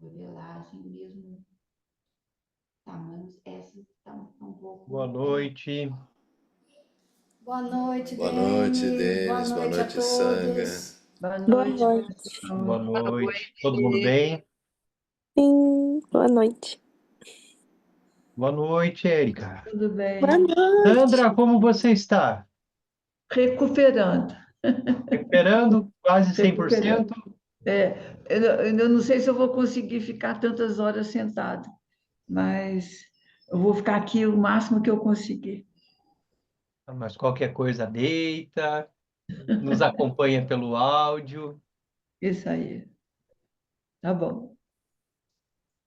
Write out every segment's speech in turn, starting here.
modelagem mesmo, tamanhos, essa está um Boa pouco. noite. Boa noite, Boa noite, Denis. Boa Denis. Boa noite a noite, Sanga. todos. Boa Boa noite, noite. Boa pessoal. noite. Todo mundo bem? Sim, boa noite. Boa noite, Érica. Tudo Boa bem? noite. Sandra, como você está? Recuperando, Recuperando quase 100%? recuperando. Eu não sei se eu vou conseguir ficar tantas horas sentado, mas eu vou ficar aqui o máximo que eu conseguir. Mas qualquer coisa deita, nos acompanha pelo áudio. Isso aí. Tá bom.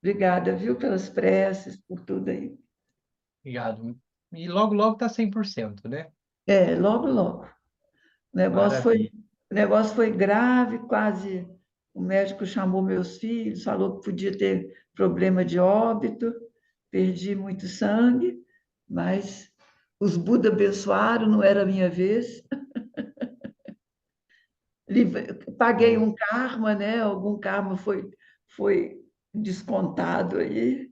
Obrigada, viu, pelas preces, por tudo aí. Obrigado. E logo, logo está 100%, né? Logo, logo. O negócio foi, Maravilha. o negócio foi grave, quase. O médico chamou meus filhos, falou que podia ter problema de óbito, perdi muito sangue, mas os Buda abençoaram, não era a minha vez. Paguei Bom, um karma, né? Algum karma foi descontado aí.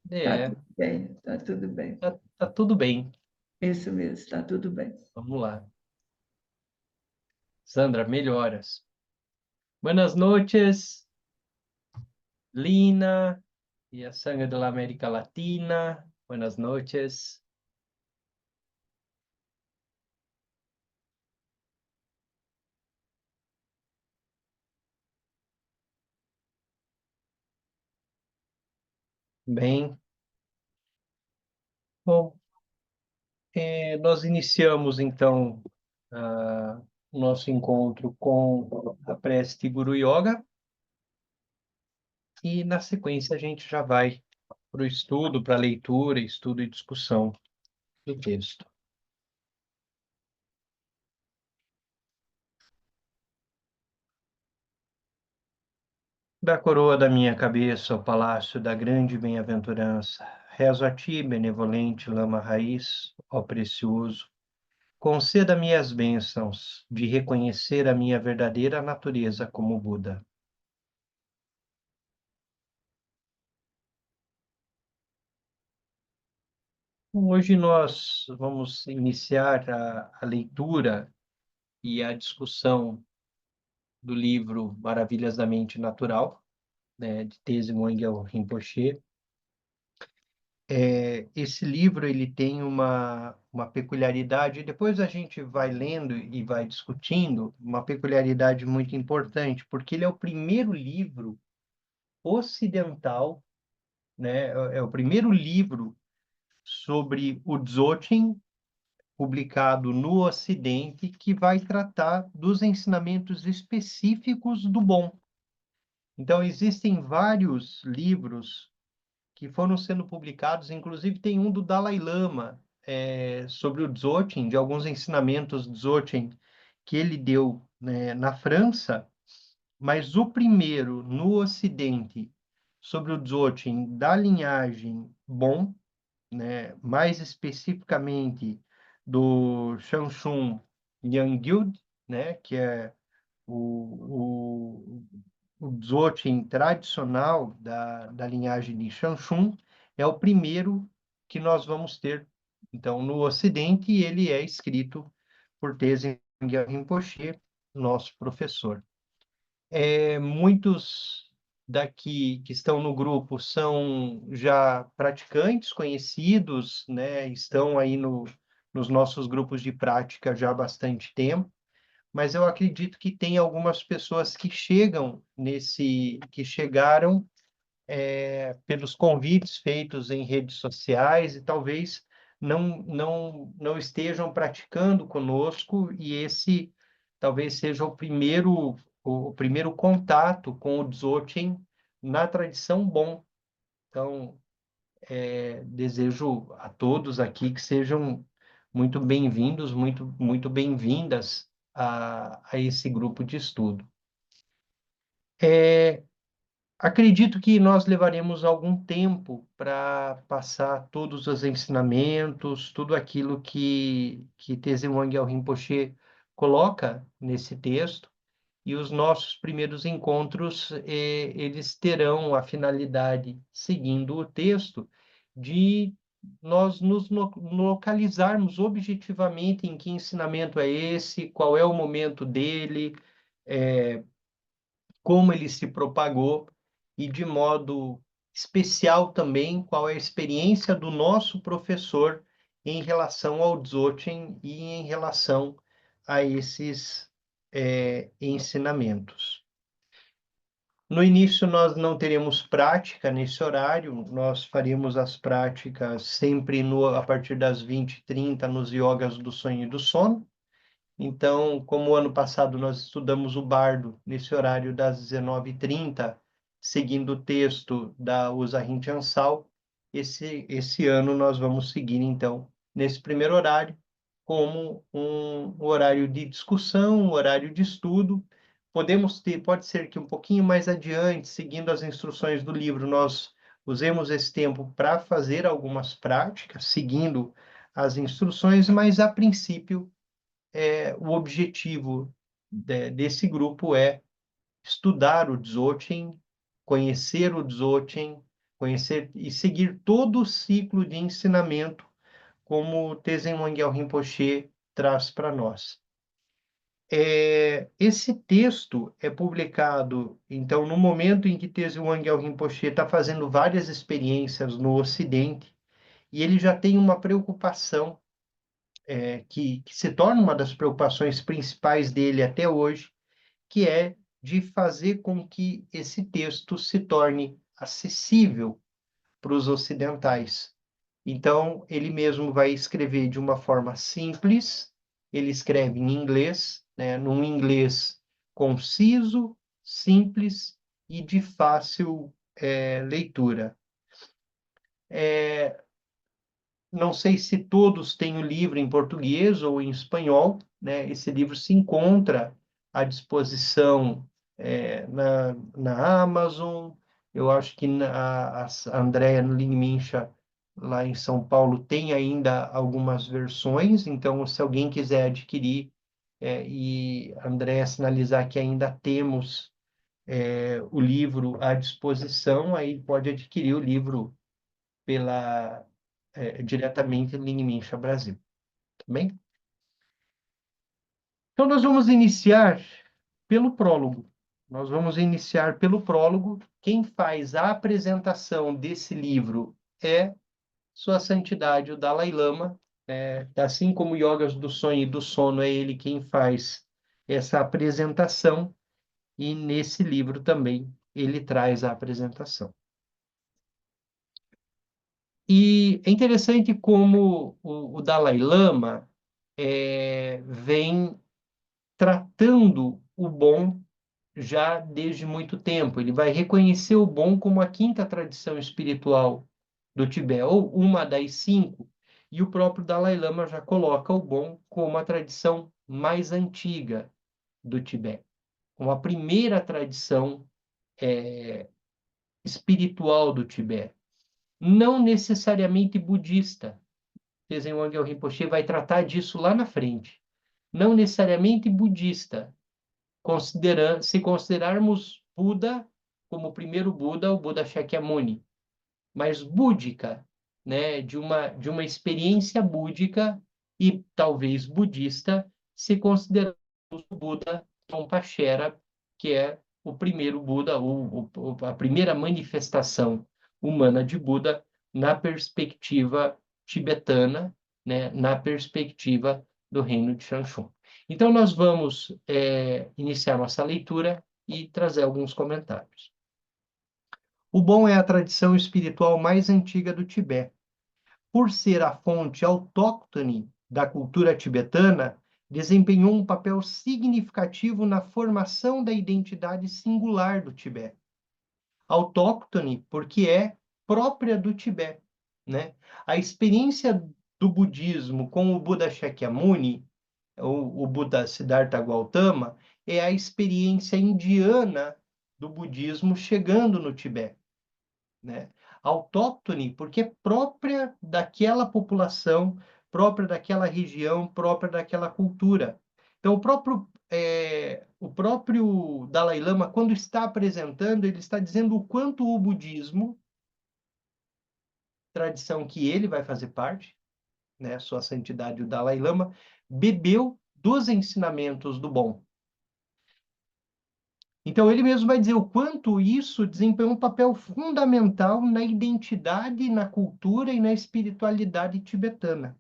Tá é, tudo bem, tá tudo bem. tá tudo bem. Isso mesmo, tá tudo bem. Vamos lá. Sandra, melhoras. Buenas noches, Lina y a Sangre de la América Latina. Buenas noches. Bem, bom, nós iniciamos então o nosso encontro com a prece de Guru Yoga e na sequência a gente já vai para o estudo, para a leitura, estudo e discussão do texto. Da coroa da minha cabeça ao palácio da grande bem-aventurança, rezo a ti, benevolente lama raiz, ó precioso, conceda-me as bênçãos de reconhecer a minha verdadeira natureza como Buda. Hoje nós vamos iniciar a leitura e a discussão do livro Maravilhas da Mente Natural, né, de Tenzin Wangyal Rinpoche. Esse livro ele tem uma peculiaridade, depois a gente vai lendo e vai discutindo, uma peculiaridade muito importante, porque ele é o primeiro livro ocidental, né, é o primeiro livro sobre o Dzogchen publicado no Ocidente que vai tratar dos ensinamentos específicos do bom. Então, existem vários livros que foram sendo publicados, inclusive tem um do Dalai Lama, sobre o Dzogchen, de alguns ensinamentos Dzogchen que ele deu, né, na França, mas o primeiro no Ocidente sobre o Dzogchen da linhagem Bon, né, mais especificamente do Shanshun Yangyud, né, que é o, o Dzogchen tradicional da linhagem de Shanshun, é o primeiro que nós vamos ter, então, no Ocidente, e ele é escrito por Tenzin Gyal Rinpoche, nosso professor. Muitos daqui que estão no grupo são já praticantes, conhecidos, né? Estão aí nos nossos grupos de prática já há bastante tempo, mas eu acredito que tem algumas pessoas que que chegaram pelos convites feitos em redes sociais e talvez não estejam praticando conosco, e esse talvez seja o primeiro contato com o Dzogchen na tradição Bon. Então, desejo a todos aqui que sejam muito bem-vindos, muito bem-vindas a esse grupo de estudo. Acredito que nós levaremos algum tempo para passar todos os ensinamentos, tudo aquilo que Tenzin Wangyal Rinpoche coloca nesse texto, e os nossos primeiros encontros, eles terão a finalidade, seguindo o texto, de nós nos localizarmos objetivamente em que ensinamento é esse, qual é o momento dele, como ele se propagou e, de modo especial também, qual é a experiência do nosso professor em relação ao Dzogchen e em relação a esses ensinamentos. No início, nós não teremos prática nesse horário, nós faremos as práticas sempre a partir das 20h30 nos yogas do sonho e do sono. Então, como ano passado nós estudamos o Bardo nesse horário das 19h30, seguindo o texto da Usahrin Chansal, esse ano nós vamos seguir, então, nesse primeiro horário, como um horário de discussão, um horário de estudo. Pode ser que um pouquinho mais adiante, seguindo as instruções do livro, nós usemos esse tempo para fazer algumas práticas, seguindo as instruções, mas, a princípio, o objetivo desse grupo é estudar o Dzogchen, conhecer o Dzogchen, conhecer e seguir todo o ciclo de ensinamento como o Tenzin Wangyal Rinpoche traz para nós. Esse texto é publicado, então, no momento em que Tenzin Wangyal Rinpoche está fazendo várias experiências no Ocidente, e ele já tem uma preocupação que se torna uma das preocupações principais dele até hoje, que é de fazer com que esse texto se torne acessível para os ocidentais. Então, ele mesmo vai escrever de uma forma simples, ele escreve em inglês, né, num inglês conciso, simples e de fácil leitura. Não sei se todos têm o livro em português ou em espanhol, né? Esse livro se encontra à disposição na Amazon. Eu acho que a Andrea Lingmincha, lá em São Paulo, tem ainda algumas versões, então, se alguém quiser adquirir, e a Andrea sinalizar que ainda temos o livro à disposição, aí pode adquirir o livro diretamente em Mincha Brasil, tá bem? Então, nós vamos iniciar pelo prólogo. Nós vamos iniciar pelo prólogo. Quem faz a apresentação desse livro é Sua Santidade, o Dalai Lama. Assim como Yogas do Sonho e do Sono, é ele quem faz essa apresentação, e nesse livro também ele traz a apresentação. E é interessante como o Dalai Lama vem tratando o bom já desde muito tempo. Ele vai reconhecer o bom como a quinta tradição espiritual do Tibete, ou uma das 5, e o próprio Dalai Lama já coloca o bom como a tradição mais antiga do Tibete, como a primeira tradição espiritual do Tibete. Não necessariamente budista. Tenzin Wangyal Rinpoche vai tratar disso lá na frente. Não necessariamente budista, se considerarmos Buda como o primeiro Buda, o Buda Shakyamuni, mas búdica, né, de uma experiência búdica e talvez budista, se considerarmos o Buda Trungpa, que é o primeiro Buda, a primeira manifestação humana de Buda na perspectiva tibetana, né, na perspectiva do reino de Shanshun. Então, nós vamos iniciar nossa leitura e trazer alguns comentários. O bom é a tradição espiritual mais antiga do Tibete. Por ser a fonte autóctone da cultura tibetana, desempenhou um papel significativo na formação da identidade singular do Tibete. Autóctone porque é própria do Tibete, né? A experiência do budismo com o Buda Shakyamuni, o Buda Siddhartha Gautama, é a experiência indiana do budismo chegando no Tibete, né? Autóctone, porque é própria daquela população, própria daquela região, própria daquela cultura. Então, o próprio o próprio Dalai Lama, quando está apresentando, ele está dizendo o quanto o budismo, tradição que ele vai fazer parte, né, Sua Santidade o Dalai Lama, bebeu dos ensinamentos do bom. Então, ele mesmo vai dizer o quanto isso desempenha um papel fundamental na identidade, na cultura e na espiritualidade tibetana.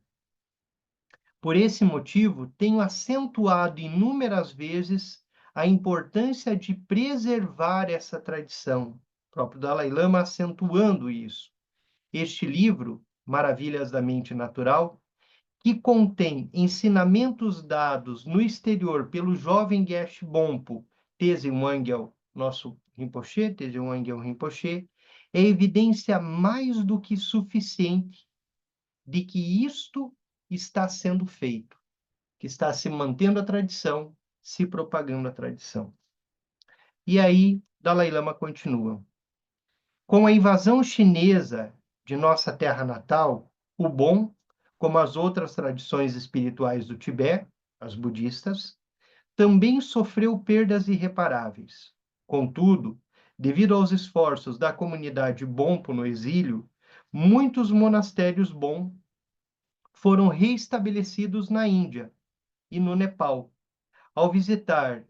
Por esse motivo, tenho acentuado inúmeras vezes a importância de preservar essa tradição. O próprio Dalai Lama acentuando isso. Este livro, Maravilhas da Mente Natural, que contém ensinamentos dados no exterior pelo jovem Geshe Bompo, Teze Wangyal, nosso Rinpoche, Teze Wangyal Rinpoche, é evidência mais do que suficiente de que isto está sendo feito, que está se mantendo a tradição, se propagando a tradição. E aí, Dalai Lama continua. Com a invasão chinesa de nossa terra natal, o bom, como as outras tradições espirituais do Tibete, as budistas, também sofreu perdas irreparáveis. Contudo, devido aos esforços da comunidade Bompo no exílio, muitos monastérios Bon foram reestabelecidos na Índia e no Nepal. Ao visitar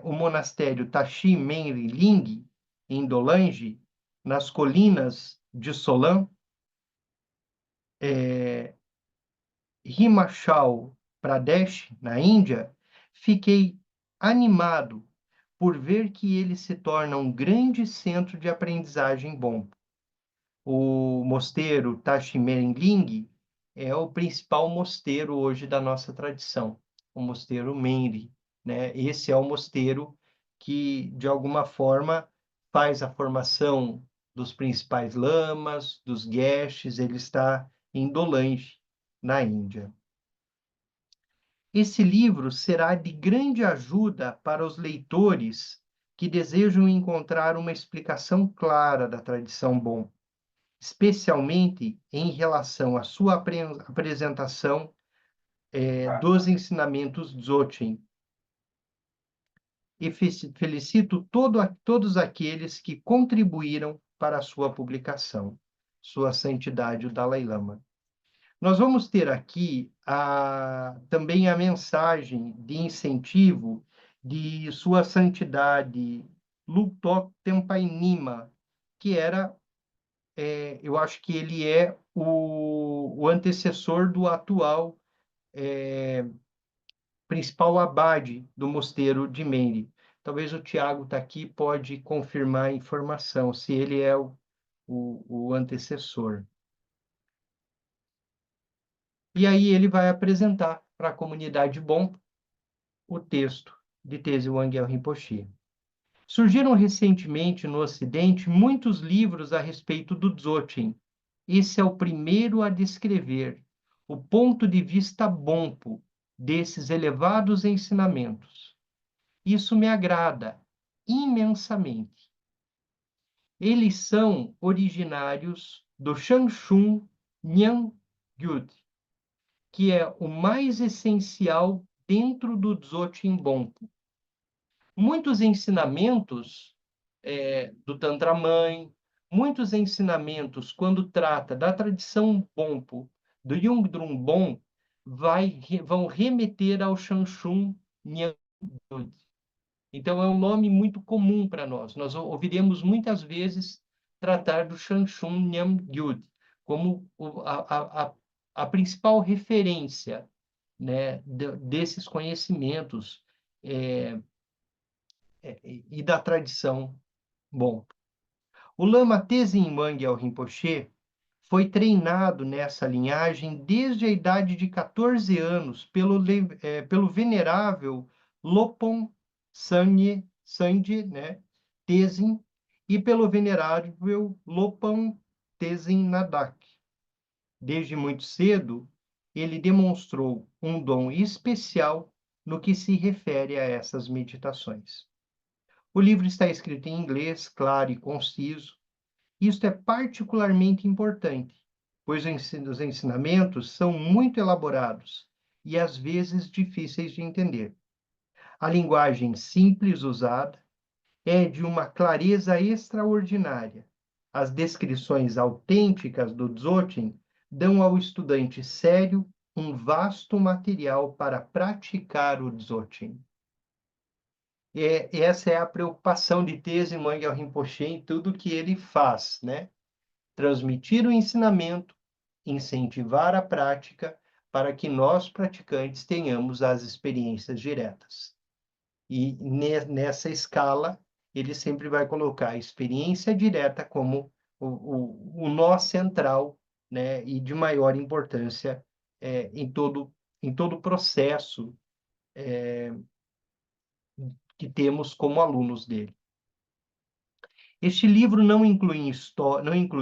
o monastério Tashi Menri Ling, em Dolange, nas colinas de Solan, Himachal Pradesh, na Índia, fiquei animado por ver que ele se torna um grande centro de aprendizagem bom. O mosteiro Tashi Menri Ling é o principal mosteiro hoje da nossa tradição, o mosteiro Menri, né? Esse é o mosteiro que, de alguma forma, faz a formação dos principais lamas, dos geshes, ele está em Dolange, na Índia. Esse livro será de grande ajuda para os leitores que desejam encontrar uma explicação clara da tradição Bon, especialmente em relação à sua apresentação dos ensinamentos Dzogchen. E felicito todos aqueles que contribuíram para a sua publicação. Sua Santidade, o Dalai Lama. Nós vamos ter aqui também a mensagem de incentivo de Sua Santidade Luktok Tenpai Nima, que era, eu acho que ele é o antecessor do atual principal abade do mosteiro de Menri. Talvez o Tiago está aqui, pode confirmar a informação, se ele é o antecessor. E aí ele vai apresentar para a comunidade Bon o texto de Teze Wangyal Rinpoche. Surgiram recentemente no Ocidente muitos livros a respeito do Dzogchen. Esse é o primeiro a descrever o ponto de vista Bompo desses elevados ensinamentos. Isso me agrada imensamente. Eles são originários do Shanshun Nyangyud, que é o mais essencial dentro do Dzogchen Bompo. Muitos ensinamentos do Tantra Mãe, muitos ensinamentos, quando trata da tradição Bompo, do Yungdrung Bon, vão remeter ao Shanshun Nyangyud. Então, é um nome muito comum para nós. Nós ouviremos muitas vezes tratar do Shanshun Nyangyud como a principal referência, né, desses conhecimentos e da tradição Bon. O Lama Tenzin Wangyal Rinpoche foi treinado nessa linhagem desde a idade de 14 anos pelo venerável Lopon Sangye, né, Tenzin, e pelo venerável Lopon Tenzin Nadak. Desde muito cedo, ele demonstrou um dom especial no que se refere a essas meditações. O livro está escrito em inglês, claro e conciso. Isto é particularmente importante, pois os ensinamentos são muito elaborados e às vezes difíceis de entender. A linguagem simples usada é de uma clareza extraordinária. As descrições autênticas do Dzogchen dão ao estudante sério um vasto material para praticar o Dzogchen. Essa é a preocupação de Tenzin Wangyal Rinpoche em tudo que ele faz, né? Transmitir o ensinamento, incentivar a prática, para que nós, praticantes, tenhamos as experiências diretas. E nessa escala, ele sempre vai colocar a experiência direta como o nó central, né, e de maior importância em todo o processo que temos como alunos dele. Este livro não inclui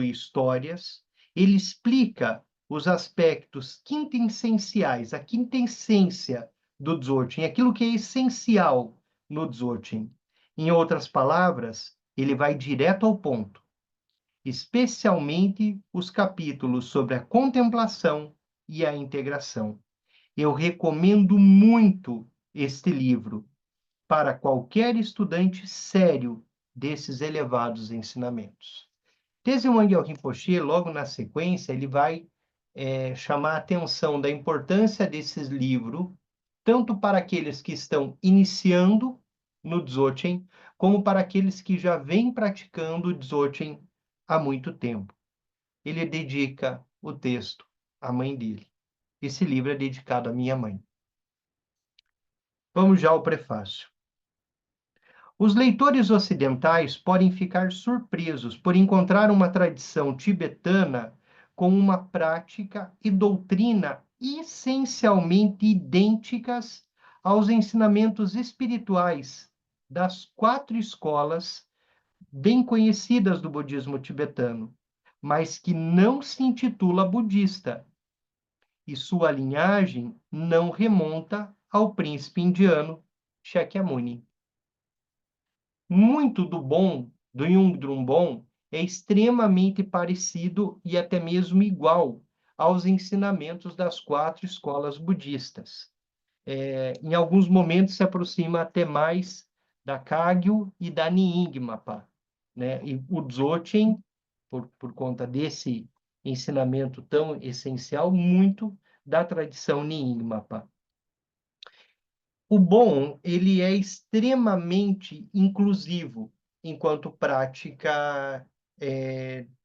histórias, ele explica os aspectos quintessenciais, a quintessência do Dzogchen, aquilo que é essencial no Dzogchen. Em outras palavras, ele vai direto ao ponto, especialmente os capítulos sobre a contemplação e a integração. Eu recomendo muito este livro para qualquer estudante sério desses elevados ensinamentos. Tenzin Wangyal Rinpoche, logo na sequência, ele vai chamar a atenção da importância desse livro, tanto para aqueles que estão iniciando no Dzogchen, como para aqueles que já vêm praticando o Dzogchen há muito tempo. Ele dedica o texto à mãe dele. Esse livro é dedicado à minha mãe. Vamos já ao prefácio. Os leitores ocidentais podem ficar surpresos por encontrar uma tradição tibetana com uma prática e doutrina essencialmente idênticas aos ensinamentos espirituais das 4 escolas bem conhecidas do budismo tibetano, mas que não se intitula budista, e sua linhagem não remonta ao príncipe indiano Shakyamuni. Muito do bom do Yungdrung Bom é extremamente parecido e até mesmo igual aos ensinamentos das 4 escolas budistas. Em alguns momentos se aproxima até mais da Kagyu e da Nyingmapa, né? E o Dzogchen, por conta desse ensinamento tão essencial, muito da tradição Nyingmapa. O bom, ele é extremamente inclusivo enquanto prática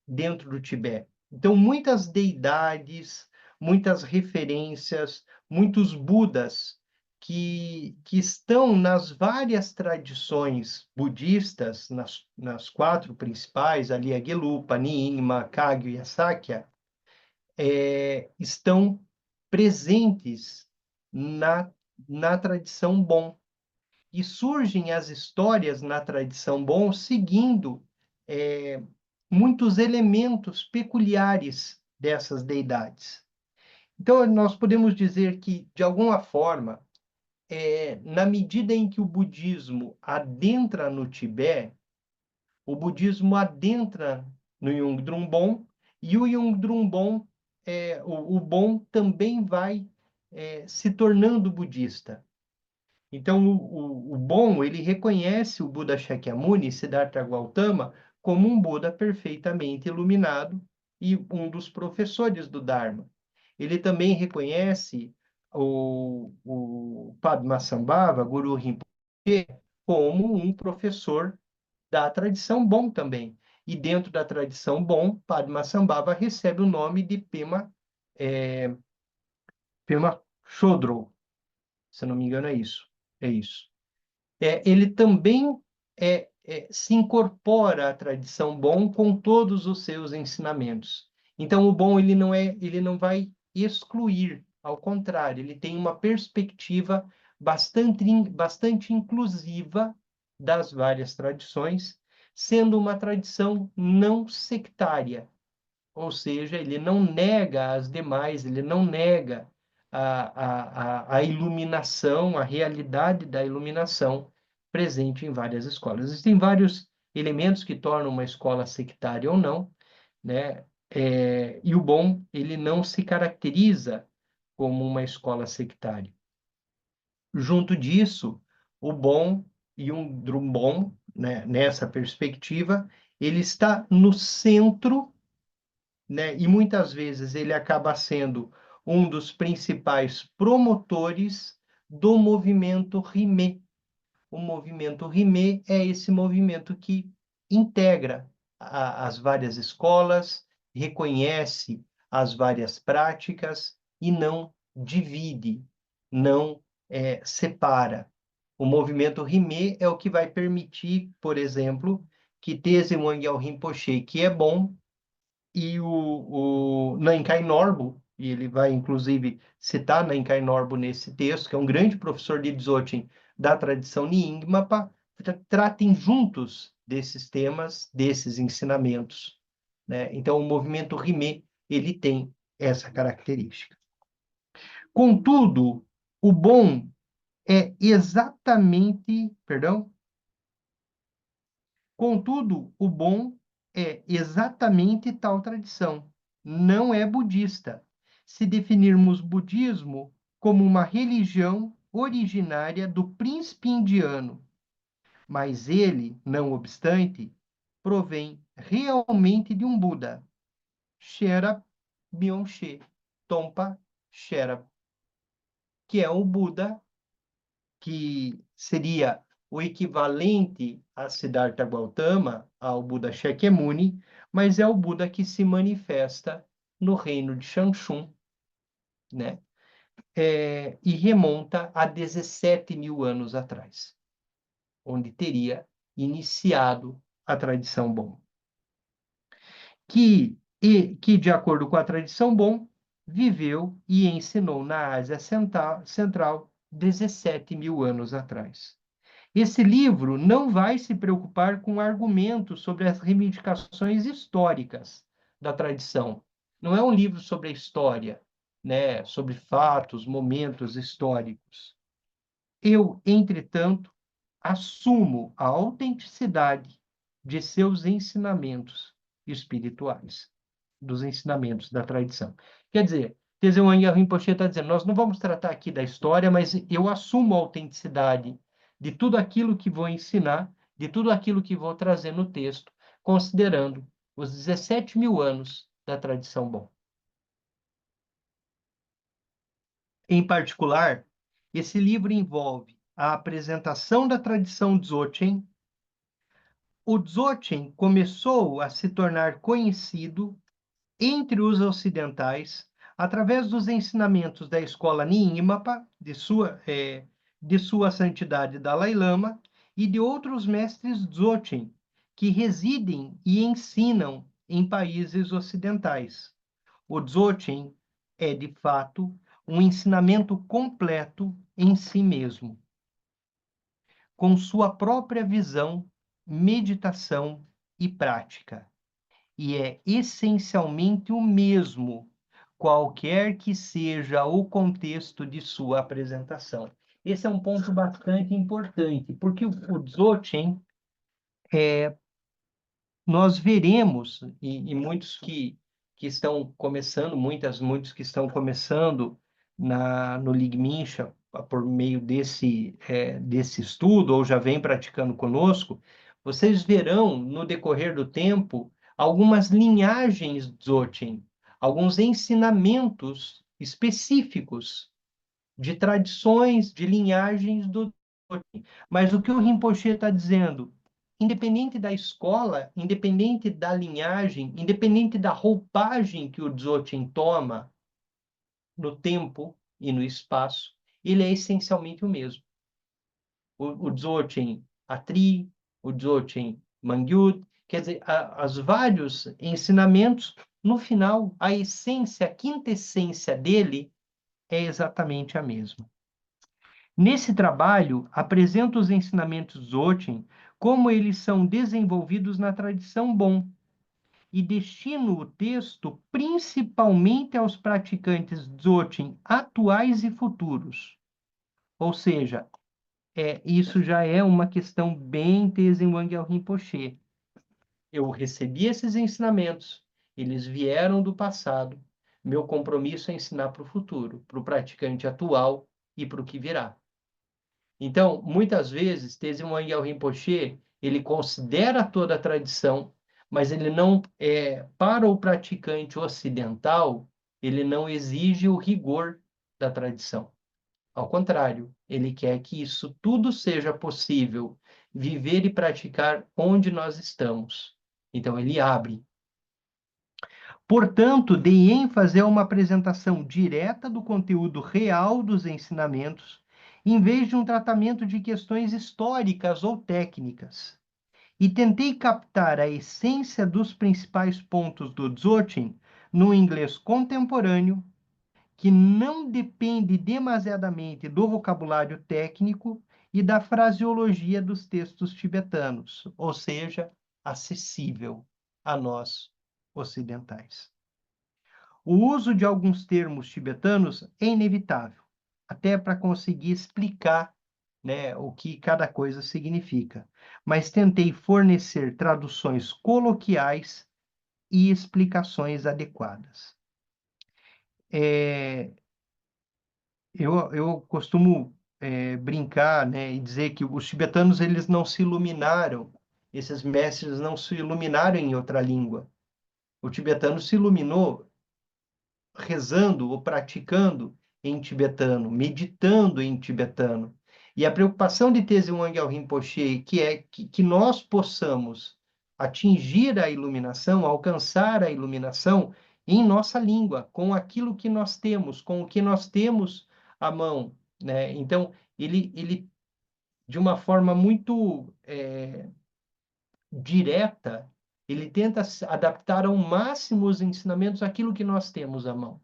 dentro do Tibete. Então, muitas deidades, muitas referências, muitos Budas que estão nas várias tradições budistas, nas 4 principais, ali a Gelupa, Nyingma, Kagyu e a Sakya, estão presentes na tradição Bon. E surgem as histórias na tradição Bon seguindo muitos elementos peculiares dessas deidades. Então, nós podemos dizer que, de alguma forma, na medida em que o budismo adentra no Tibete, o budismo adentra no Yungdrung Bon, e o Yungdrung Bon, o Bon também vai se tornando budista. Então, o Bon, ele reconhece o Buda Shakyamuni, Siddhartha Gautama, como um Buda perfeitamente iluminado e um dos professores do Dharma. Ele também reconhece o Padmasambhava, Guru Rinpoche, como um professor da tradição Bon também. E dentro da tradição Bon, Padmasambhava recebe o nome de Pema Chodron. Se não me engano, é isso. É isso. Ele também se incorpora à tradição Bon com todos os seus ensinamentos. Então, o Bon ele não vai excluir, ao contrário, ele tem uma perspectiva bastante inclusiva das várias tradições, sendo uma tradição não sectária, ou seja, ele não nega as demais, ele não nega a iluminação, a realidade da iluminação presente em várias escolas. Existem vários elementos que tornam uma escola sectária ou não, né? E o Bon, ele não se caracteriza como uma escola sectária. Junto disso, O Bon Yung Bon, né, nessa perspectiva, ele está no centro, né, e muitas vezes ele acaba sendo um dos principais promotores do movimento Rimé. O movimento Rimé é esse movimento que integra as várias escolas, reconhece as várias práticas e não divide, não separa. O movimento Rimé é o que vai permitir, por exemplo, que Teze Wangyal Rinpoche, que é bom, e o Nankai Norbu, e ele vai inclusive citar Nankai Norbu nesse texto, que é um grande professor de Dzogchen da tradição Nyingmapa, tratem juntos desses temas, desses ensinamentos, né? Então, o movimento Rimé, ele tem essa característica. Contudo, o bom é exatamente, perdão, contudo, o bom é exatamente tal tradição. Não é budista. Se definirmos budismo como uma religião originária do príncipe indiano, mas ele, não obstante, provém realmente de um Buda, Sherab Byung-che Tompa Sherab, que é o Buda que seria o equivalente a Siddhartha Gautama, ao Buda Shakyamuni, mas é o Buda que se manifesta no reino de Shanshun, né? E remonta a 17 mil anos atrás, onde teria iniciado a tradição Bon. Que, de acordo com a tradição Bon, viveu e ensinou na Ásia Central 17 mil anos atrás. Esse livro não vai se preocupar com argumentos sobre as reivindicações históricas da tradição. Não é um livro sobre a história, né, sobre fatos, momentos históricos. Eu, entretanto, assumo a autenticidade de seus ensinamentos espirituais, dos ensinamentos da tradição. Quer dizer, Teze Wangyal Rinpoche está dizendo, nós não vamos tratar aqui da história, mas eu assumo a autenticidade de tudo aquilo que vou ensinar, de tudo aquilo que vou trazer no texto, considerando os 17 mil anos da tradição Bon. Em particular, esse livro envolve a apresentação da tradição Dzogchen. O Dzogchen começou a se tornar conhecido entre os ocidentais através dos ensinamentos da escola Nyingmapa, de sua santidade Dalai Lama, e de outros mestres Dzogchen, que residem e ensinam em países ocidentais. O Dzogchen é, de fato, um ensinamento completo em si mesmo, com sua própria visão, meditação e prática. E é essencialmente o mesmo, qualquer que seja o contexto de sua apresentação. Esse é um ponto bastante importante, porque o Dzogchen, nós veremos, e muitos que estão começando, muitos que estão começando no Ligmincha, por meio desse estudo, ou já vem praticando conosco, vocês verão, no decorrer do tempo, algumas linhagens Dzogchen, alguns ensinamentos específicos de tradições, de linhagens do Dzogchen. Mas o que o Rinpoche está dizendo? Independente da escola, independente da linhagem, independente da roupagem que o Dzogchen toma no tempo e no espaço, ele é essencialmente o mesmo. O Dzogchen Atri, o Dzogchen Mangyud, quer dizer, os vários ensinamentos, no final, a essência, a quintessência dele é exatamente a mesma. Nesse trabalho, apresento os ensinamentos Dzogchen como eles são desenvolvidos na tradição Bon e destino o texto principalmente aos praticantes Dzogchen atuais e futuros. Ou seja, isso já é uma questão bem Teze Wangyal Rinpoche. Eu recebi esses ensinamentos, eles vieram do passado, meu compromisso é ensinar para o futuro, para o praticante atual e para o que virá. Então, muitas vezes, Tenzin Wangyal Rinpoche, ele considera toda a tradição, mas ele não, para o praticante ocidental, ele não exige o rigor da tradição. Ao contrário, ele quer que isso tudo seja possível, viver e praticar onde nós estamos. Então, ele abre. Portanto, dei ênfase a uma apresentação direta do conteúdo real dos ensinamentos, em vez de um tratamento de questões históricas ou técnicas. E tentei captar a essência dos principais pontos do Dzogchen no inglês contemporâneo, que não depende demasiadamente do vocabulário técnico e da fraseologia dos textos tibetanos, ou seja, acessível a nós ocidentais. O uso de alguns termos tibetanos é inevitável, até para conseguir explicar, né, o que cada coisa significa. Mas tentei fornecer traduções coloquiais e explicações adequadas. Eu costumo brincar, né, e dizer que os tibetanos eles não se iluminaram, esses mestres não se iluminaram em outra língua. O tibetano se iluminou rezando ou praticando em tibetano, meditando em tibetano. E a preocupação de Tenzin Wangyal Rinpoche, que é que nós possamos atingir a iluminação, alcançar a iluminação em nossa língua, com aquilo que nós temos, com o que nós temos à mão, né? Então, ele de uma forma muito direta, ele tenta adaptar ao máximo os ensinamentos àquilo que nós temos à mão,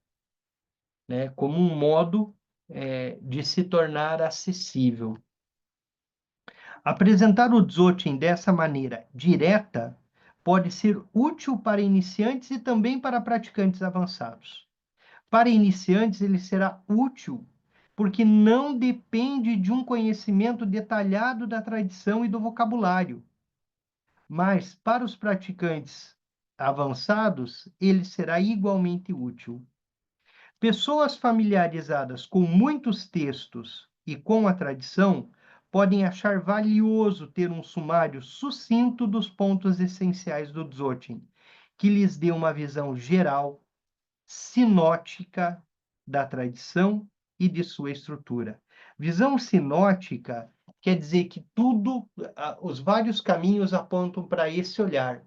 né, como um modo de se tornar acessível. Apresentar o Dzogchen dessa maneira direta pode ser útil para iniciantes e também para praticantes avançados. Para iniciantes, ele será útil porque não depende de um conhecimento detalhado da tradição e do vocabulário. Mas para os praticantes avançados, ele será igualmente útil. Pessoas familiarizadas com muitos textos e com a tradição podem achar valioso ter um sumário sucinto dos pontos essenciais do Dzogchen, que lhes dê uma visão geral, sinótica da tradição e de sua estrutura. Visão sinótica quer dizer que os vários caminhos apontam para esse olhar.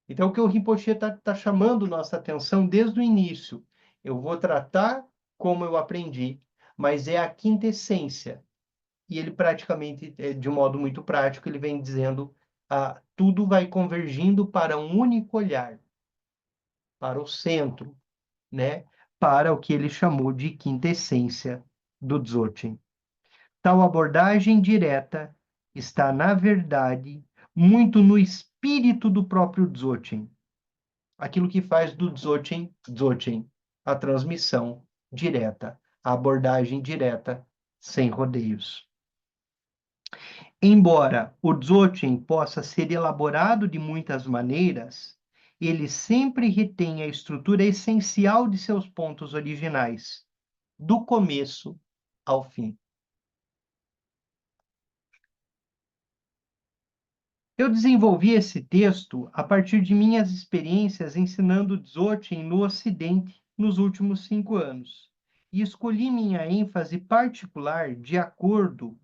Então, o que o Rinpoche está chamando nossa atenção desde o início. Eu vou tratar como eu aprendi, mas é a quinta essência. E ele praticamente, de um modo muito prático, ele vem dizendo tudo vai convergindo para um único olhar, para o centro, né? Para o que ele chamou de quinta essência do Dzogchen. Tal abordagem direta está, na verdade, muito no espírito do próprio Dzogchen, aquilo que faz do Dzogchen, a transmissão direta, a abordagem direta, sem rodeios. Embora o Dzogchen possa ser elaborado de muitas maneiras, ele sempre retém a estrutura essencial de seus pontos originais, do começo ao fim. Eu desenvolvi esse texto a partir de minhas experiências ensinando Dzogchen no Ocidente nos últimos 5 anos, e escolhi minha ênfase particular de acordo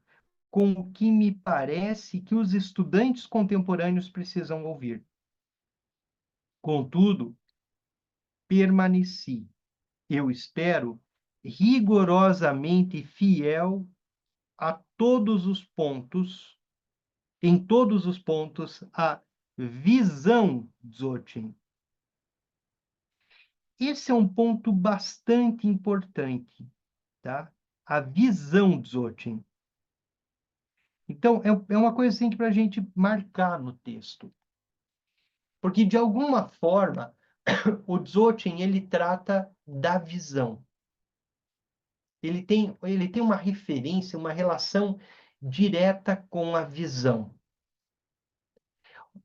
com o que me parece que os estudantes contemporâneos precisam ouvir. Contudo, permaneci, eu espero, rigorosamente fiel a todos os pontos, em todos os pontos, a visão Dzogchen. Esse é um ponto bastante importante, tá? A visão Dzogchen. Então, é uma coisa assim para a gente marcar no texto. Porque, de alguma forma, o Dzogchen, ele trata da visão. Ele tem uma referência, uma relação direta com a visão.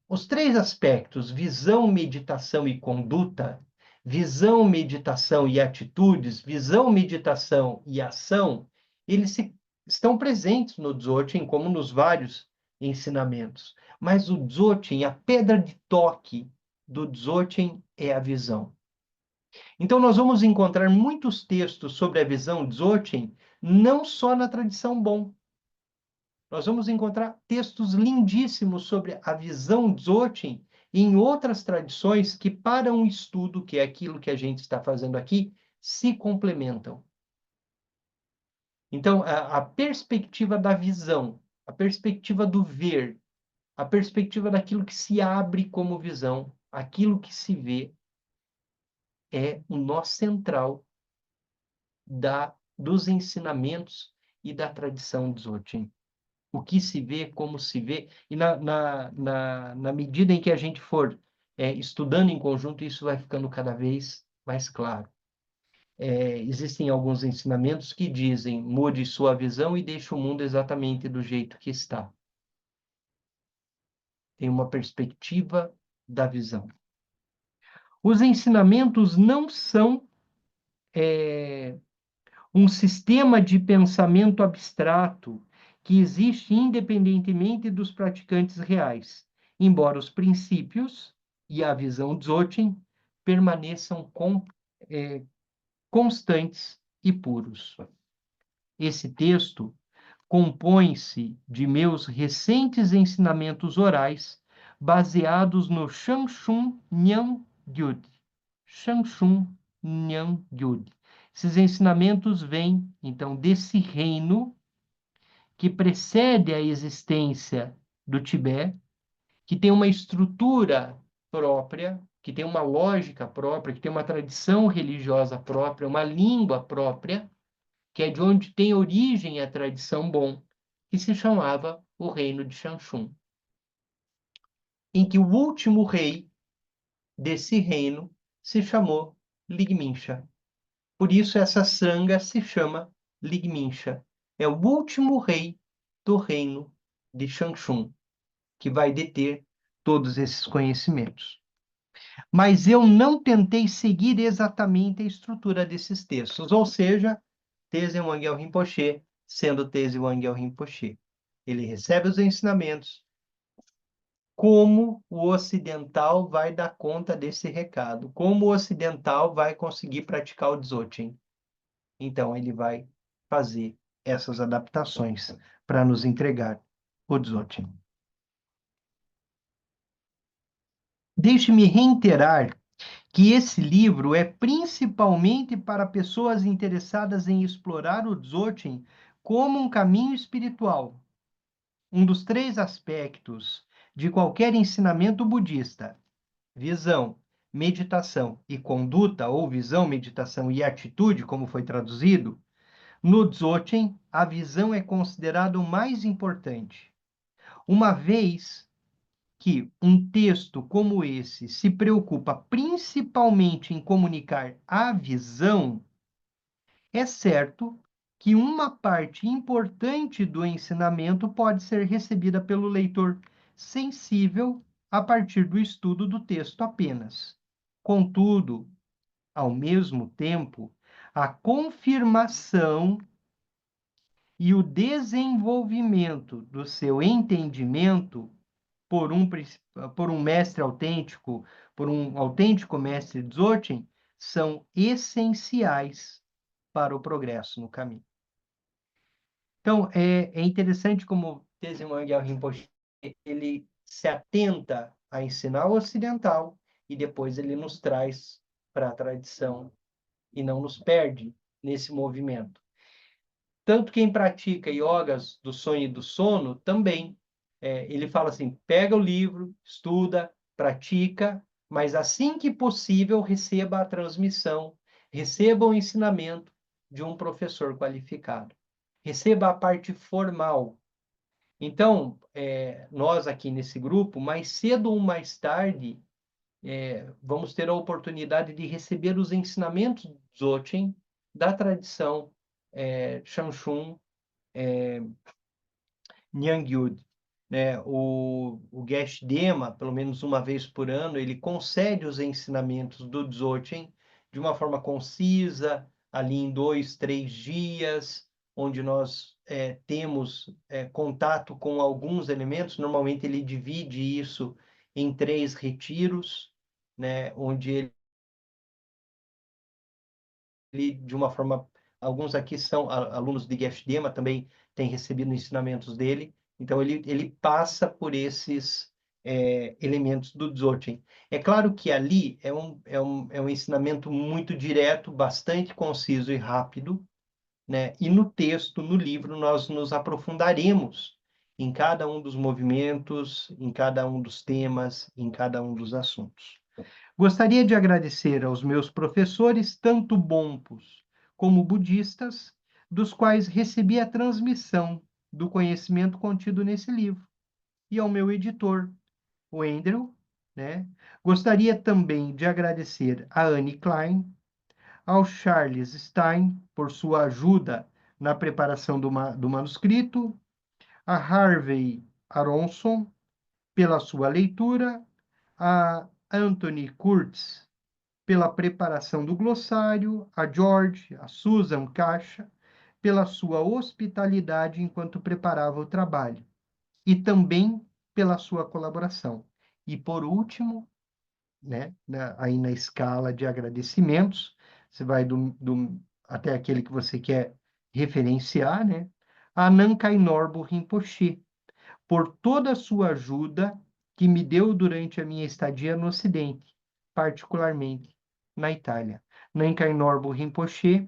Os 3 aspectos, visão, meditação e conduta, visão, meditação e atitudes, visão, meditação e ação, eles se estão presentes no Dzogchen, como nos vários ensinamentos. Mas o Dzogchen, a pedra de toque do Dzogchen é a visão. Então, nós vamos encontrar muitos textos sobre a visão Dzogchen, não só na tradição Bon. Nós vamos encontrar textos lindíssimos sobre a visão Dzogchen em outras tradições que, para um estudo, que é aquilo que a gente está fazendo aqui, se complementam. Então, a perspectiva da visão, a perspectiva do ver, a perspectiva daquilo que se abre como visão, aquilo que se vê, é o nó central dos ensinamentos e da tradição Dzogchen. O que se vê, como se vê, e na medida em que a gente for estudando em conjunto, isso vai ficando cada vez mais claro. Existem alguns ensinamentos que dizem: mude sua visão e deixe o mundo exatamente do jeito que está. Tem uma perspectiva da visão. Os ensinamentos não são um sistema de pensamento abstrato que existe independentemente dos praticantes reais, embora os princípios e a visão Dzogchen permaneçam constantes e puros. Esse texto compõe-se de meus recentes ensinamentos orais baseados no Shanshun Nyan Gyud. Shanshun Nyan Gyud. Esses ensinamentos vêm, então, desse reino que precede a existência do Tibete, que tem uma estrutura própria, que tem uma lógica própria, que tem uma tradição religiosa própria, uma língua própria, que é de onde tem origem a tradição Bon, que se chamava o Reino de Shanshun, em que o último rei desse reino se chamou Ligmincha. Por isso essa sanga se chama Ligmincha. É o último rei do reino de Shanshun, que vai deter todos esses conhecimentos. Mas eu não tentei seguir exatamente a estrutura desses textos, ou seja, Teze Wangyal Rinpoche, sendo Teze Wangyal Rinpoche. Ele recebe os ensinamentos. Como o ocidental vai dar conta desse recado? Como o ocidental vai conseguir praticar o Dzogchen? Então, ele vai fazer essas adaptações para nos entregar o Dzogchen. Deixe-me reiterar que esse livro é principalmente para pessoas interessadas em explorar o Dzogchen como um caminho espiritual. Um dos 3 aspectos de qualquer ensinamento budista, visão, meditação e conduta, ou visão, meditação e atitude, como foi traduzido, no Dzogchen, a visão é considerada o mais importante. Uma vez que um texto como esse se preocupa principalmente em comunicar a visão, é certo que uma parte importante do ensinamento pode ser recebida pelo leitor sensível a partir do estudo do texto apenas. Contudo, ao mesmo tempo, a confirmação e o desenvolvimento do seu entendimento por um mestre autêntico, por um autêntico mestre Dzogchen, são essenciais para o progresso no caminho. Então, é interessante como Teze Wangyal Rinpoche, ele se atenta a ensinar o ocidental e depois ele nos traz para a tradição e não nos perde nesse movimento. Tanto quem pratica yogas do sonho e do sono também. Ele fala assim, pega o livro, estuda, pratica, mas assim que possível receba a transmissão, receba o ensinamento de um professor qualificado. Receba a parte formal. Então, nós aqui nesse grupo, mais cedo ou mais tarde, vamos ter a oportunidade de receber os ensinamentos do Dzogchen, da tradição Shanshun, Nyangyud. Né? O Geshe Dema, pelo menos uma vez por ano, ele concede os ensinamentos do Dzogchen de uma forma concisa, ali em 2, 3 dias, onde nós temos contato com alguns elementos, normalmente ele divide isso em 3 retiros, né, onde ele, de uma forma, alguns aqui são alunos de GFD, mas também têm recebido ensinamentos dele, então ele passa por esses elementos do Dzogchen. É claro que ali é um ensinamento muito direto, bastante conciso e rápido, né? E no texto, no livro, nós nos aprofundaremos em cada um dos movimentos, em cada um dos temas, em cada um dos assuntos. Gostaria de agradecer aos meus professores, tanto bompos como budistas, dos quais recebi a transmissão do conhecimento contido nesse livro, e ao meu editor, o Andrew, né? Gostaria também de agradecer a Anne Klein, ao Charles Stein, por sua ajuda na preparação do manuscrito, a Harvey Aronson, pela sua leitura, a Anthony Kurtz, pela preparação do glossário, a George, a Susan Caixa, pela sua hospitalidade enquanto preparava o trabalho, e também pela sua colaboração. E, por último, né, aí na escala de agradecimentos, você vai até aquele que você quer referenciar, né? A Nankai Norbu Rinpoche, por toda a sua ajuda que me deu durante a minha estadia no Ocidente, particularmente na Itália. Nankai Norbu Rinpoche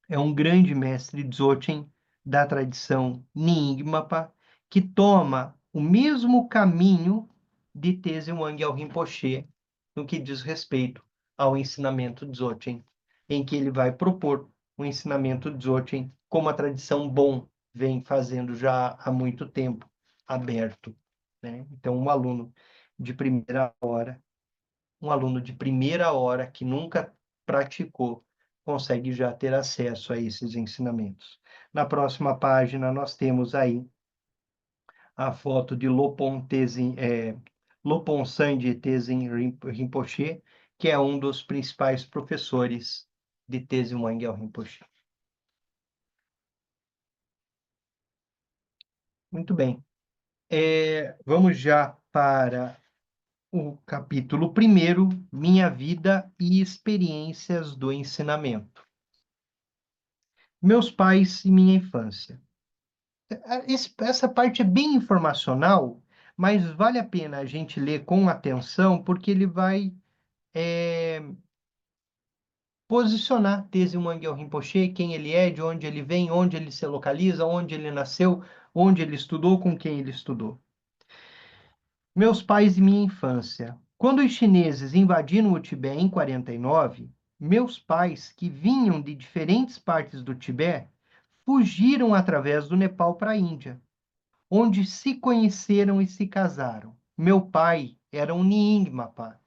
é um grande mestre Dzogchen da tradição Nyingmapa, que toma o mesmo caminho de Teze Wangyal Rinpoche no que diz respeito ao ensinamento Dzogchen, em que ele vai propor um ensinamento Dzogchen como a tradição Bon vem fazendo já há muito tempo, aberto, né? Então, um aluno de primeira hora que nunca praticou, consegue já ter acesso a esses ensinamentos. Na próxima página, nós temos aí a foto de Lopon Sangye Tenzin Rinpoche, que é um dos principais professores de Tenzin Wangyal Rinpoche. Muito bem. Vamos já para o capítulo 1, Minha Vida e Experiências do Ensinamento. Meus pais e minha infância. Essa parte é bem informacional, mas vale a pena a gente ler com atenção, porque ele vai posicionar Tenzin Wangyal Rinpoche, quem ele é, de onde ele vem, onde ele se localiza, onde ele nasceu, onde ele estudou, com quem ele estudou. Meus pais e minha infância. Quando os chineses invadiram o Tibete em 49, meus pais, que vinham de diferentes partes do Tibete, fugiram através do Nepal para a Índia, onde se conheceram e se casaram. Meu pai era um Nyingmapa,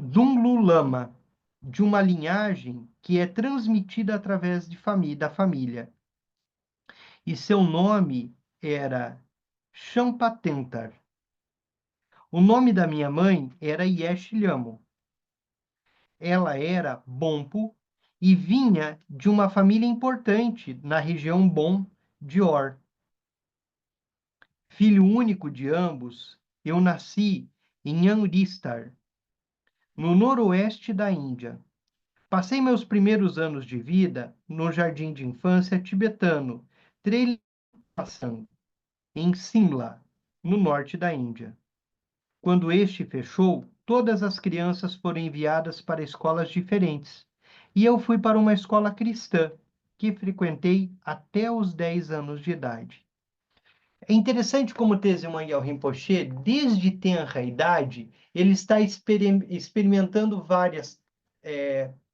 Dunglu Lama, de uma linhagem que é transmitida através da família. E seu nome era Champatentar. O nome da minha mãe era Yesh Lhamo. Ela era Bompo e vinha de uma família importante na região Bom de Or. Filho único de ambos, eu nasci em Amritsar, no noroeste da Índia. Passei meus primeiros anos de vida no jardim de infância tibetano, Trelipassang, em Simla, no norte da Índia. Quando este fechou, todas as crianças foram enviadas para escolas diferentes, e eu fui para uma escola cristã, que frequentei até os 10 anos de idade. É interessante como Tenzin Wangyal Rinpoche, desde tenra idade, ele está experimentando várias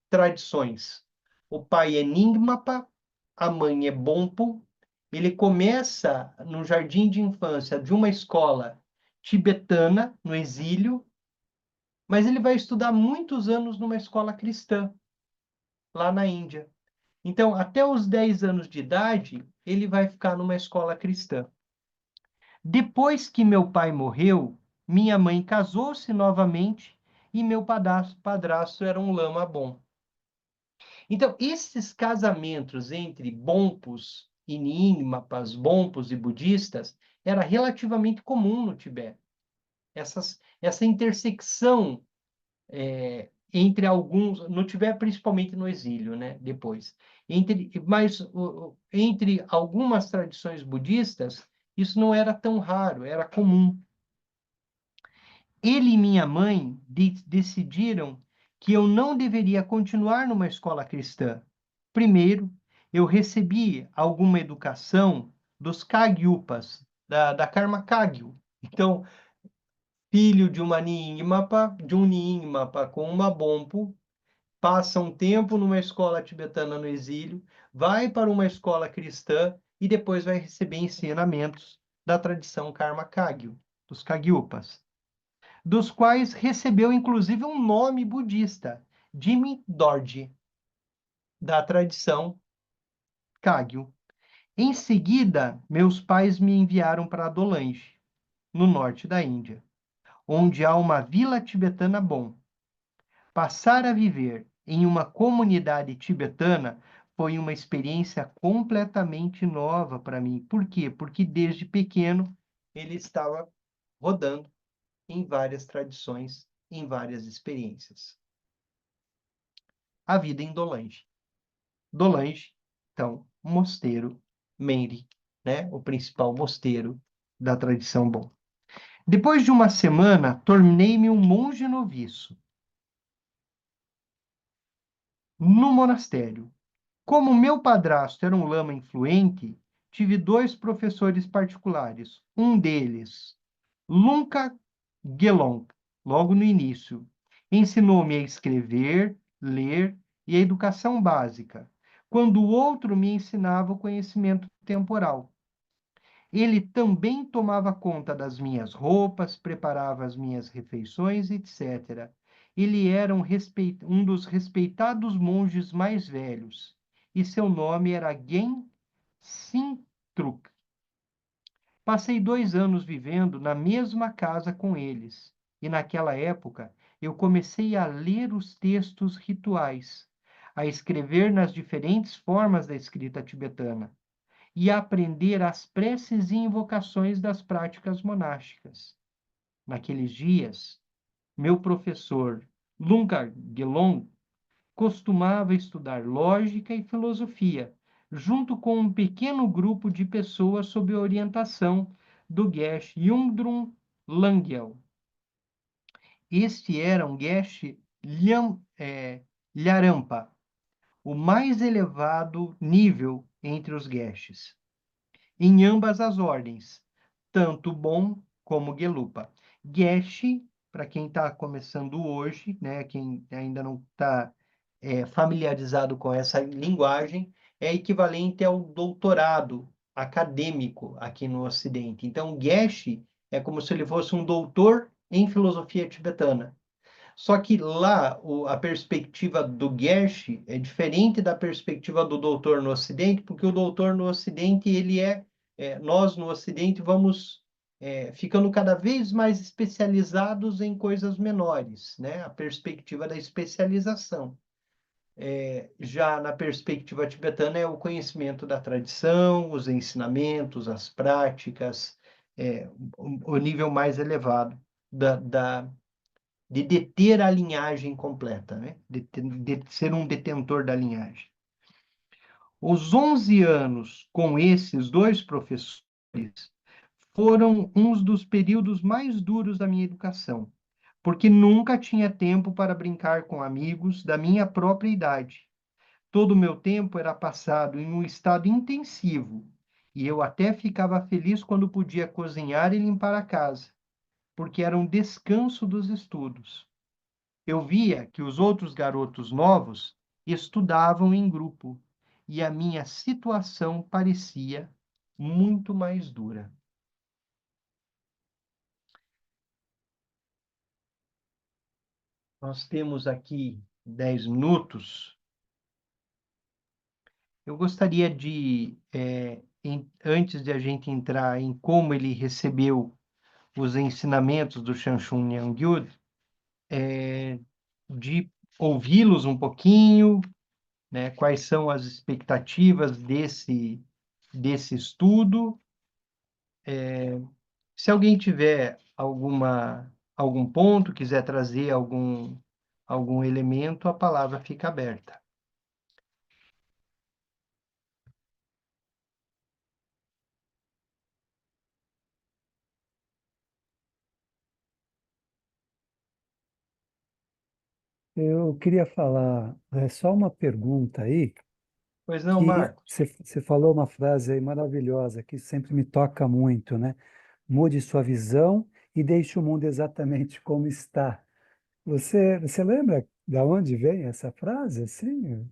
tradições. O pai é Nyingmapa, a mãe é Bompo. Ele começa no jardim de infância de uma escola tibetana, no exílio, mas ele vai estudar muitos anos numa escola cristã, lá na Índia. Então, até os 10 anos de idade, ele vai ficar numa escola cristã. Depois que meu pai morreu, minha mãe casou-se novamente e meu padrasto era um lama bom. Então, esses casamentos entre Bonpos e Nyingmas, Bonpos e budistas, era relativamente comum no Tibete. Essa intersecção entre alguns, no Tibete principalmente no exílio, né, depois. Mas entre algumas tradições budistas, isso não era tão raro, era comum. Ele e minha mãe decidiram que eu não deveria continuar numa escola cristã. Primeiro, eu recebi alguma educação dos Kagyupas, da Karma Kagyu. Então, filho de uma Nyingmapa, de um Nyingmapa com uma Bonpo, passa um tempo numa escola tibetana no exílio, vai para uma escola cristã e depois vai receber ensinamentos da tradição Karma Kagyu, dos Kagyupas, dos quais recebeu inclusive um nome budista, Jimmy Dorji, da tradição Kagyu. Em seguida, meus pais me enviaram para Adolange, no norte da Índia, onde há uma vila tibetana bom. Passar a viver em uma comunidade tibetana foi uma experiência completamente nova para mim. Por quê? Porque desde pequeno ele estava rodando em várias tradições, em várias experiências. A vida em Dolange. Dolange, então, mosteiro Meiri, né? O principal mosteiro da tradição Bon. Depois de uma semana, tornei-me um monge noviço no monastério. Como meu padrasto era um lama influente, tive 2 professores particulares. Um deles, Lunka Gelong, logo no início, ensinou-me a escrever, ler e a educação básica, quando o outro me ensinava o conhecimento temporal. Ele também tomava conta das minhas roupas, preparava as minhas refeições, etc. Ele era um dos respeitados monges mais velhos, e seu nome era Gen Sintruk. Passei 2 anos vivendo na mesma casa com eles, e naquela época eu comecei a ler os textos rituais, a escrever nas diferentes formas da escrita tibetana e a aprender as preces e invocações das práticas monásticas. Naqueles dias, meu professor Lungar Gelong costumava estudar lógica e filosofia, junto com um pequeno grupo de pessoas sob a orientação do Geshe Yungdrung Langyal. Este era um Geshe Lharampa, o mais elevado nível entre os Geshes, em ambas as ordens, tanto Bon como Gelupa. Geshe, para quem está começando hoje, né, quem ainda não está familiarizado com essa linguagem, é equivalente ao doutorado acadêmico aqui no Ocidente. Então, Geshe é como se ele fosse um doutor em filosofia tibetana. Só que lá a perspectiva do Geshe é diferente da perspectiva do doutor no Ocidente, porque o doutor no Ocidente, nós no Ocidente vamos ficando cada vez mais especializados em coisas menores, né? A perspectiva da especialização. Já na perspectiva tibetana é o conhecimento da tradição, os ensinamentos, as práticas, o nível mais elevado de deter a linhagem completa, né? De ser um detentor da linhagem. Os 11 anos com esses 2 professores foram uns dos períodos mais duros da minha educação, porque nunca tinha tempo para brincar com amigos da minha própria idade. Todo o meu tempo era passado em um estado intensivo, e eu até ficava feliz quando podia cozinhar e limpar a casa, porque era um descanso dos estudos. Eu via que os outros garotos novos estudavam em grupo, e a minha situação parecia muito mais dura. Nós temos aqui 10 minutos. Eu gostaria de, antes de a gente entrar em como ele recebeu os ensinamentos do Shanshun Nyangyud, de ouvi-los um pouquinho, né? Quais são as expectativas desse estudo? Se alguém tiver algum ponto, quiser trazer algum elemento, a palavra fica aberta. Eu queria falar, só uma pergunta aí, Pois não, que Marcos? você falou uma frase aí maravilhosa que sempre me toca muito, né? Mude sua visão e deixe o mundo exatamente como está. Você lembra de onde vem essa frase, assim?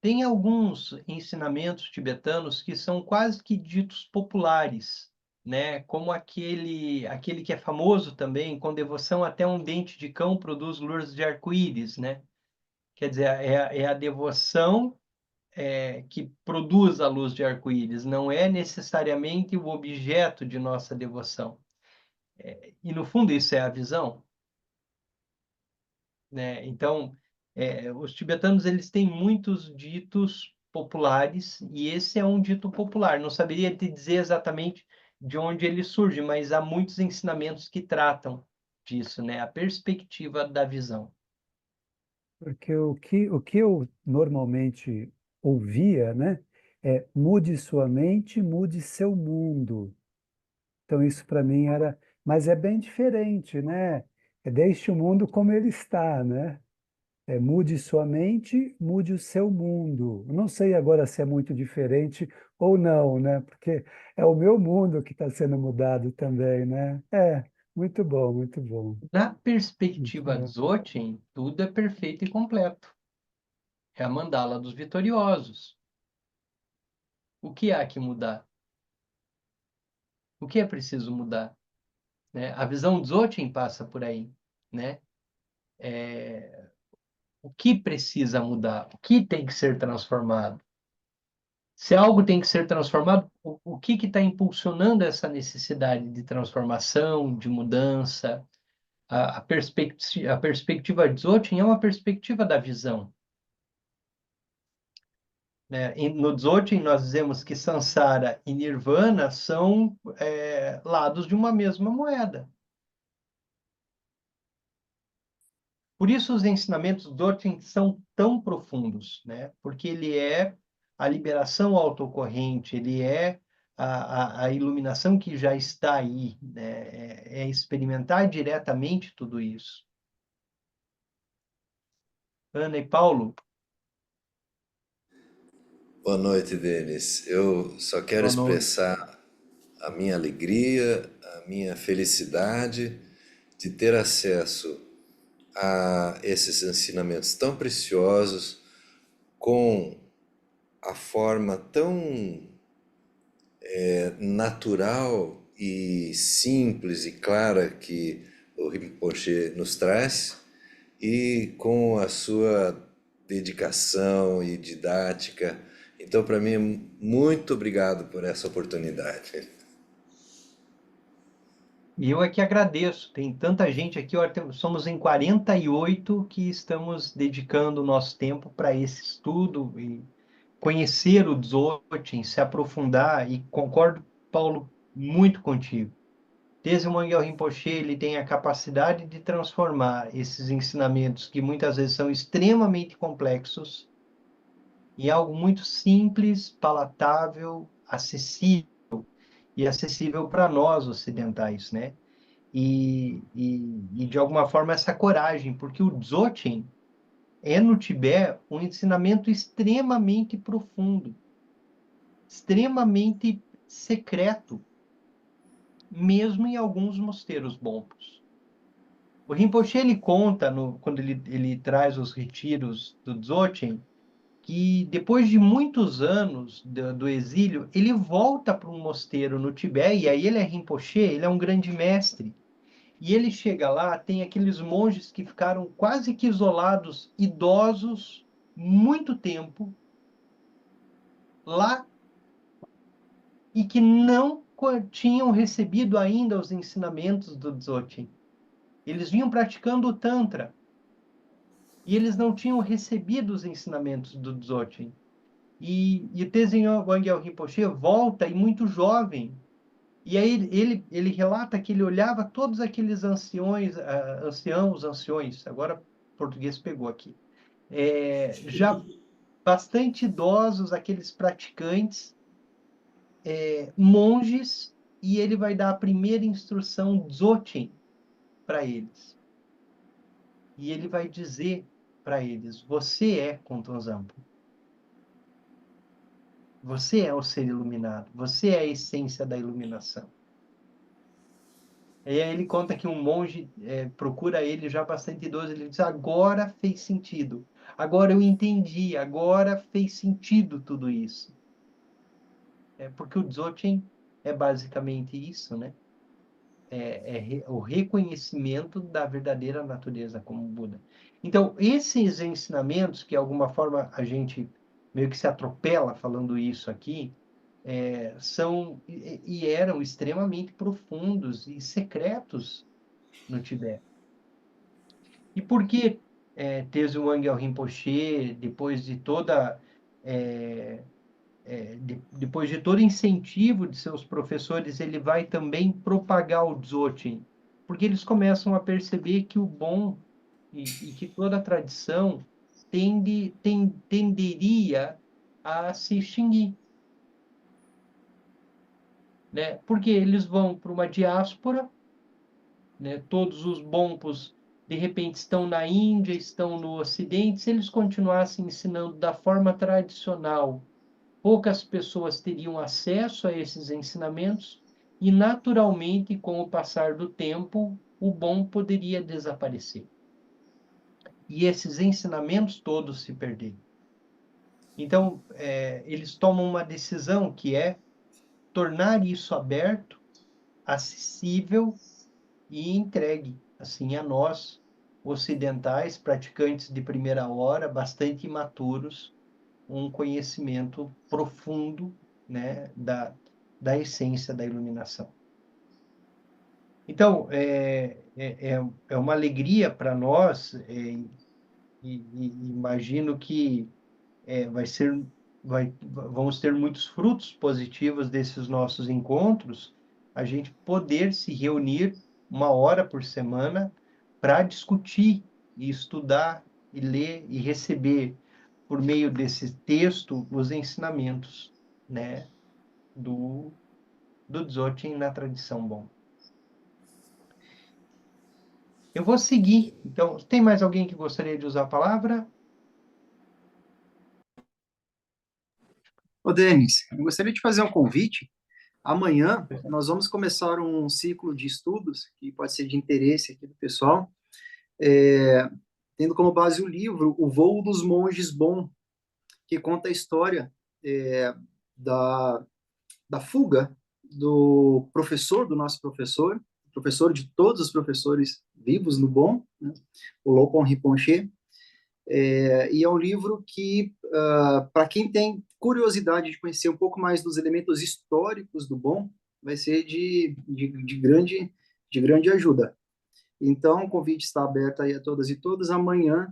Tem alguns ensinamentos tibetanos que são quase que ditos populares, né? Como aquele que é famoso também, com devoção até um dente de cão produz luz de arco-íris, né? Quer dizer, é a devoção que produz a luz de arco-íris, não é necessariamente o objeto de nossa devoção. E, no fundo, isso é a visão, né? Então, os tibetanos eles têm muitos ditos populares e esse é um dito popular. Não saberia te dizer exatamente de onde ele surge, mas há muitos ensinamentos que tratam disso, né? A perspectiva da visão. Porque o que eu normalmente ouvia, né, é mude sua mente, mude seu mundo. Então isso para mim era, mas é bem diferente, né? É deixe o mundo como ele está, né? É, mude sua mente, mude o seu mundo. Eu não sei agora se é muito diferente ou não, né? Porque é o meu mundo que está sendo mudado também, né? Muito bom, muito bom. Na Muito perspectiva bom. Dzogchen, tudo é perfeito e completo. É a mandala dos vitoriosos. O que há que mudar? O que é preciso mudar? Né? A visão Dzogchen passa por aí, né? O que precisa mudar? O que tem que ser transformado? Se algo tem que ser transformado, o que está impulsionando essa necessidade de transformação, de mudança? A perspectiva Dzogchen é uma perspectiva da visão, né? No Dzogchen, nós dizemos que Sansara e Nirvana são lados de uma mesma moeda. Por isso os ensinamentos do Dzogchen são tão profundos, né? Porque ele é a liberação autocorrente, ele é a iluminação que já está aí, né? É experimentar diretamente tudo isso. Ana e Paulo, Boa noite, Denis. Eu só quero boa noite. expressar a minha alegria, a minha felicidade de ter acesso a esses ensinamentos tão preciosos, com a forma tão natural e simples e clara que o Rinpoche nos traz, e com a sua dedicação e didática. Então, para mim, muito obrigado por essa oportunidade. E eu é que agradeço. Tem tanta gente aqui, olha, somos em 48 que estamos dedicando o nosso tempo para esse estudo e conhecer o Dzogchen, se aprofundar, e concordo, Paulo, muito contigo. Desde o Mangyal Rinpoche, ele tem a capacidade de transformar esses ensinamentos, que muitas vezes são extremamente complexos, em algo muito simples, palatável, acessível, e acessível para nós ocidentais, né? De alguma forma, essa coragem, porque o Dzogchen é, no Tibete, um ensinamento extremamente profundo, extremamente secreto, mesmo em alguns mosteiros bons. O Rinpoche, ele conta, quando ele traz os retiros do Dzogchen, que depois de muitos anos do exílio, ele volta para um mosteiro no Tibete, e aí ele é Rinpoche, ele é um grande mestre. E ele chega lá, tem aqueles monges que ficaram quase que isolados, idosos, muito tempo, lá, e que não tinham recebido ainda os ensinamentos do Dzogchen. Eles vinham praticando o Tantra. e eles não tinham recebido os ensinamentos do Dzogchen. E Tenzin Wangyal Rinpoche volta e muito jovem. E aí ele relata que ele olhava todos aqueles anciões, agora português pegou aqui, já bastante idosos, aqueles praticantes, monges, e ele vai dar a primeira instrução Dzogchen para eles. E ele vai dizer para eles: você é Konton Zampo. Você é o ser iluminado. Você é a essência da iluminação. E aí ele conta que um monge procura ele já bastante idoso. Ele diz: agora fez sentido. Agora eu entendi. Agora fez sentido tudo isso. Porque o Dzogchen é basicamente isso, né? O reconhecimento da verdadeira natureza como Buda. Então, esses ensinamentos, que de alguma forma a gente meio que se atropela falando isso aqui, são e eram extremamente profundos e secretos no Tibete. E por que Tezu Wangyal Rinpoche, depois de depois de todo incentivo de seus professores, ele vai também propagar o Dzogchen? Porque eles começam a perceber que o bom e que toda a tradição tenderia a se extinguir, né? Porque eles vão para uma diáspora, né? Todos os Bonpos, de repente, estão na Índia, estão no Ocidente. Se eles continuassem ensinando da forma tradicional, poucas pessoas teriam acesso a esses ensinamentos e, naturalmente, com o passar do tempo, o bom poderia desaparecer. E esses ensinamentos todos se perderem. Então, eles tomam uma decisão que é tornar isso aberto, acessível e entregue, assim, a nós, ocidentais, praticantes de primeira hora, bastante imaturos, um conhecimento profundo, né, da essência da iluminação. Então, é uma alegria para nós, e imagino que vamos ter muitos frutos positivos desses nossos encontros, a gente poder se reunir 1 hora por semana para discutir e estudar e ler e receber, por meio desse texto, os ensinamentos, né, do Dzogchen na tradição Bon. Eu vou seguir. Então, tem mais alguém que gostaria de usar a palavra? Ô, Denis, eu gostaria de fazer um convite. Amanhã nós vamos começar um ciclo de estudos que pode ser de interesse aqui do pessoal, tendo como base o livro O Voo dos Monges Bon, que conta a história da, da fuga do nosso professor de todos os professores vivos no Bon, né, o Lopon Rinpoche. E é um livro que, para quem tem curiosidade de conhecer um pouco mais dos elementos históricos do Bon, vai ser de grande ajuda. Então, o convite está aberto aí a todas e todos. Amanhã,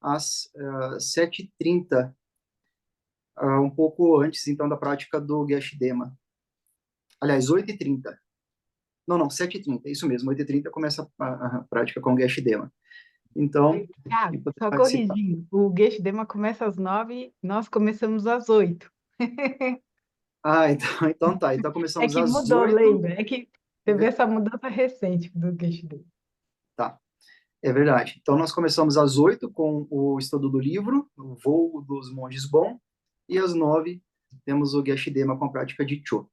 às 7h30, um pouco antes, então, da prática do Geshe Dema. Aliás, 8h30. Não, 7h30, é isso mesmo. 8h30 começa a prática com o Geshe Dema. Então, Thiago, só participar. corrigindo, o Geshe Dema começa às 9h, nós começamos às 8h. Então tá. Então É começamos que às mudou, 8h. lembra? É que teve essa mudança recente do Geshe Dema. Tá, é verdade. Então nós começamos às 8h com o estudo do livro, O Voo dos Monges Bon, e às 9h temos o Geshe Dema com a prática de Cho.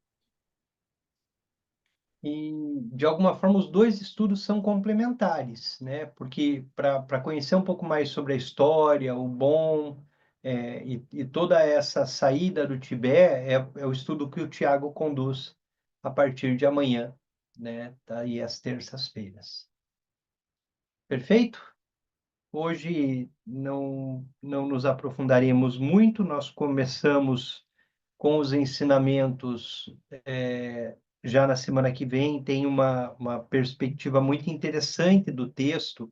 E, de alguma forma, os dois estudos são complementares, né? Porque para conhecer um pouco mais sobre a história, o Bon, e toda essa saída do Tibete, é o estudo que o Tiago conduz a partir de amanhã, né? Daí às terças-feiras. Perfeito? Hoje não nos aprofundaremos muito, nós começamos com os ensinamentos. Já na semana que vem tem uma perspectiva muito interessante do texto,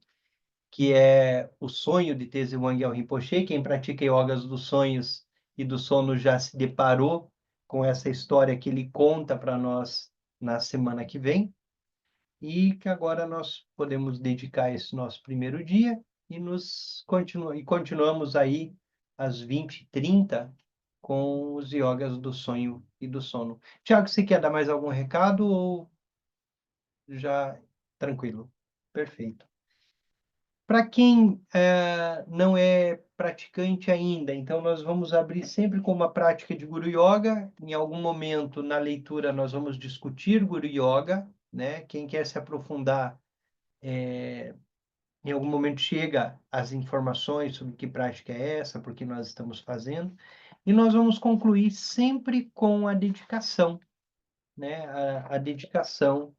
que é o sonho de Tenzin Wangyal Rinpoche. Quem pratica yogas dos sonhos e do sono já se deparou com essa história que ele conta para nós na semana que vem, e que agora nós podemos dedicar esse nosso primeiro dia e continuamos aí às 20h30 com os yogas do sonho e do sono. Tiago, você quer dar mais algum recado ou já tranquilo? Perfeito. Para quem não é praticante ainda, então nós vamos abrir sempre com uma prática de Guru Yoga. Em algum momento na leitura nós vamos discutir Guru Yoga, né? Quem quer se aprofundar, em algum momento chega às informações sobre que prática é essa, por que nós estamos fazendo. E nós vamos concluir sempre com a dedicação, né? A dedicação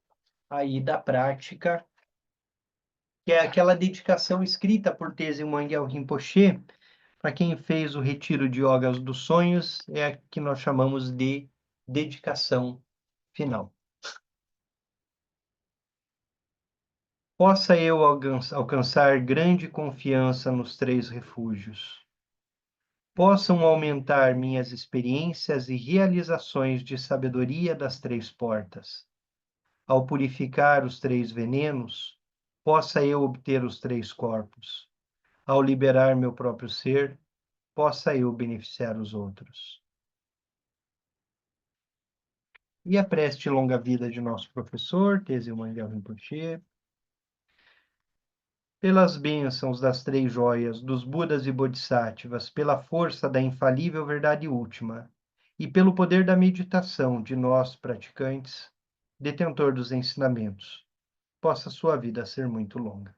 aí da prática, que é aquela dedicação escrita por Tenzin Wangyal Rinpoche. Para quem fez o retiro de Yogas dos Sonhos, é a que nós chamamos de dedicação final. Possa eu alcançar grande confiança nos três refúgios. Possam aumentar minhas experiências e realizações de sabedoria das três portas. Ao purificar os três venenos, possa eu obter os três corpos. Ao liberar meu próprio ser, possa eu beneficiar os outros. E a prece de longa vida de nosso professor, Tenzin Wangyal Rinpoche, pelas bênçãos das três joias, dos Budas e Bodhisattvas, pela força da infalível verdade última, e pelo poder da meditação de nós praticantes, detentor dos ensinamentos, possa sua vida ser muito longa.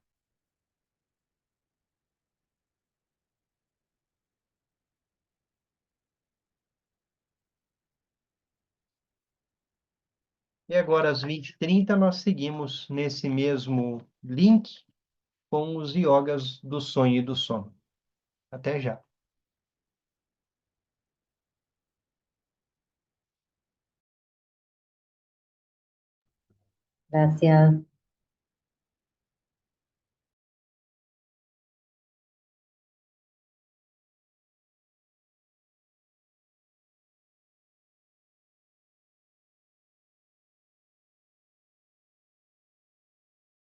E agora, às 20h30, nós seguimos nesse mesmo link com os yogas do sonho e do sono. Até já. Gracias.